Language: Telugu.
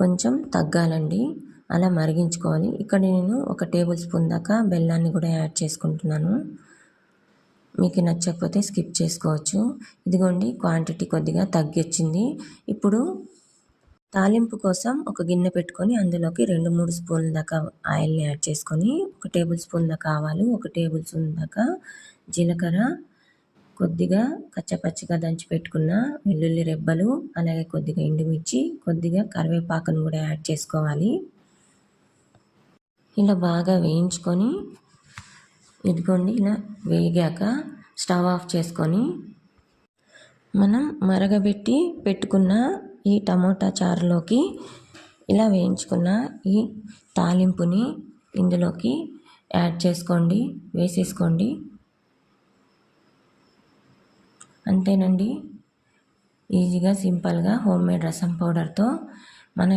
కొంచెం తగ్గాలండి, అలా మరిగించుకోవాలి. ఇక్కడ నేను 1 టేబుల్ స్పూన్ దాకా బెల్లాన్ని కూడా యాడ్ చేసుకుంటున్నాను. మీకు నచ్చకపోతే స్కిప్ చేసుకోవచ్చు. ఇదిగోండి క్వాంటిటీ కొద్దిగా తగ్గొచ్చింది. ఇప్పుడు తాలింపు కోసం ఒక గిన్నె పెట్టుకొని అందులోకి 2-3 స్పూన్ల దాకా ఆయిల్ని యాడ్ చేసుకొని 1 టేబుల్ స్పూన్ దాకా ఆవాలు, 1 టేబుల్ స్పూన్ దాకా జీలకర్ర, కొద్దిగా కచ్చపచ్చిగా దంచి పెట్టుకున్న వెల్లుల్లి రెబ్బలు, అలాగే కొద్దిగా ఎండుమిర్చి, కొద్దిగా కరివేపాకును కూడా యాడ్ చేసుకోవాలి. ఇలా బాగా వేయించుకొని ఇదిగోండి ఇలా వేగాక స్టవ్ ఆఫ్ చేసుకొని మనం మరగబెట్టి పెట్టుకున్న ఈ టమోటా చారులోకి ఇలా వేయించుకున్న ఈ తాలింపుని ఇందులోకి యాడ్ చేసుకోండి, వేసేసుకోండి. అంతేనండి, ఈజీగా సింపుల్గా హోమ్ మేడ్ రసం పౌడర్తో మన